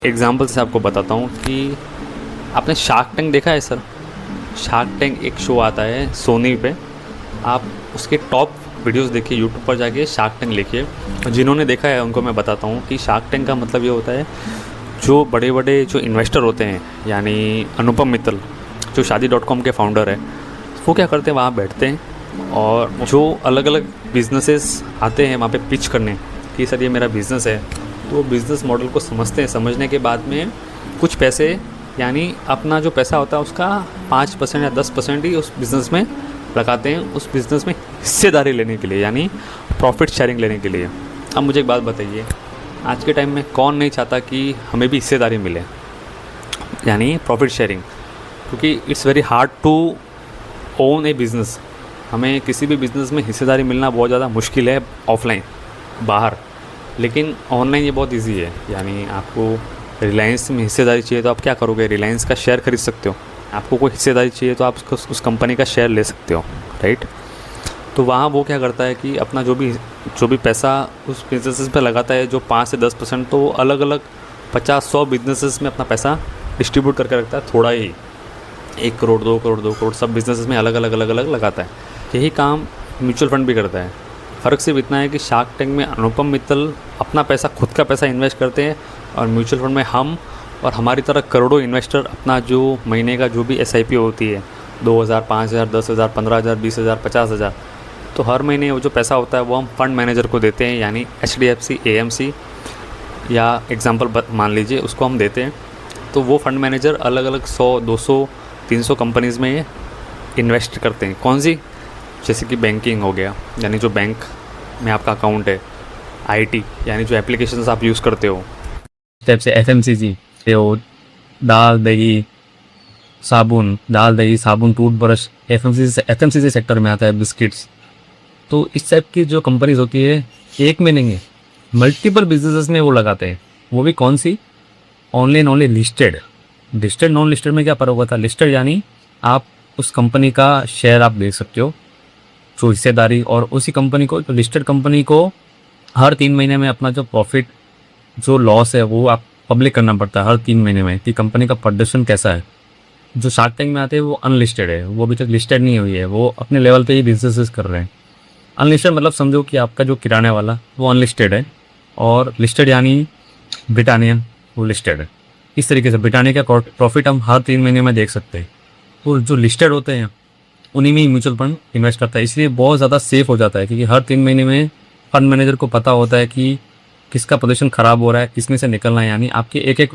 Example से आपको बताता हूँ कि आपने शार्क टैंक देखा है सर। शार्क टैंक एक शो आता है सोनी पे। आप उसके टॉप वीडियोस देखिए, यूट्यूब पर जाके शार्क टैंक लिखिए। जिन्होंने देखा है उनको मैं बताता हूँ कि शार्क टैंक का मतलब ये होता है, जो बड़े बड़े जो इन्वेस्टर होते हैं, यानी अनुपम मित्तल जो शादी.com के फाउंडर है, वो क्या करते हैं, वहाँ बैठते हैं और जो अलग अलग बिजनेसेस आते हैं वहाँ पे पिच करने कि सर ये मेरा बिज़नेस है, तो बिज़नेस मॉडल को समझते हैं। समझने के बाद में कुछ पैसे, यानी अपना जो पैसा होता है उसका 5% या 10% ही उस बिज़नेस में लगाते हैं, उस बिज़नेस में हिस्सेदारी लेने के लिए, यानी प्रॉफिट शेयरिंग लेने के लिए। अब मुझे एक बात बताइए, आज के टाइम में कौन नहीं चाहता कि हमें भी हिस्सेदारी मिले, यानी प्रॉफिट शेयरिंग, क्योंकि it's very hard to own a business. हमें किसी भी बिज़नेस में हिस्सेदारी मिलना बहुत ज़्यादा मुश्किल है ऑफलाइन बाहर, लेकिन ऑनलाइन ये बहुत इजी है। यानी आपको रिलायंस में हिस्सेदारी चाहिए तो आप क्या करोगे, रिलायंस का शेयर खरीद सकते हो। आपको कोई हिस्सेदारी चाहिए तो आप उस कंपनी का शेयर ले सकते हो, राइट। तो वहाँ वो क्या करता है कि अपना जो भी पैसा उस बिजनेसेस पे लगाता है, जो 5 से 10%, तो वो अलग अलग 50-100 बिजनेसेस में अपना पैसा डिस्ट्रीब्यूट करके रखता है। थोड़ा ही 1 करोड़ 2 करोड़ 2 करोड़ सब बिजनेसेस में अलग अलग लगाता है। यही काम म्यूचुअल फंड भी करता है। फ़र्क सिर्फ इतना है कि शार्क टैंक में अनुपम मित्तल अपना पैसा, खुद का पैसा इन्वेस्ट करते हैं, और म्यूचुअल फंड में हम और हमारी तरह करोड़ों इन्वेस्टर अपना जो महीने का जो भी SIP होती है, 2,000, 5,000, 10,000, 15,000, 20,000, 50,000, तो हर महीने वो जो पैसा होता है वो हम फंड मैनेजर को देते हैं, यानी HDFC, AMC या एग्जाम्पल मान लीजिए उसको हम देते हैं। तो वो फंड मैनेजर अलग अलग 100, 200, 300 कंपनीज़ में इन्वेस्ट करते हैं। कौन सी? जैसे कि बैंकिंग हो गया, यानी जो बैंक में आपका अकाउंट है, IT यानी जो एप्लीकेशंस आप यूज़ करते हो, टाइप से FMCG दाल दही साबुन टूथब्रश, FMCG सेक्टर में आता है, बिस्किट्स। तो इस टाइप की जो कंपनीज होती है, एक में नहीं है, मल्टीपल बिजनेसेस में वो लगाते हैं। वो भी कौन सी? ऑनली लिस्टेड नॉन लिस्टेड में क्या फर्क होता है? लिस्टेड यानी आप उस कंपनी का शेयर आप ले सकते हो, जो हिस्सेदारी, और उसी कंपनी को, जो लिस्टेड कंपनी को हर 3 महीने में अपना जो प्रॉफिट जो लॉस है वो आप पब्लिक करना पड़ता है हर 3 महीने में, कि कंपनी का प्रदर्शन कैसा है। जो शार्क टैंक में आते हैं वो अनलिस्टेड है, वो अभी तक लिस्टेड नहीं हुई है, वो अपने लेवल पे ही बिजनेसेस कर रहे हैं। अनलिस्टेड मतलब समझो कि आपका जो किराने वाला वो अनलिस्टेड है, और लिस्टेड यानी ब्रिटानिया वो लिस्टेड है। इस तरीके से ब्रिटानिया का प्रॉफिट हम हर 3 महीने में देख सकते हैं। वो जो लिस्टेड होते हैं उन्हीं में ही म्यूचुअल फंड इन्वेस्ट करता है, इसलिए बहुत ज़्यादा सेफ हो जाता है, क्योंकि हर 3 महीने में फंड मैनेजर को पता होता है कि किसका पोजीशन ख़राब हो रहा है, किसमें से निकलना है। यानी आपके एक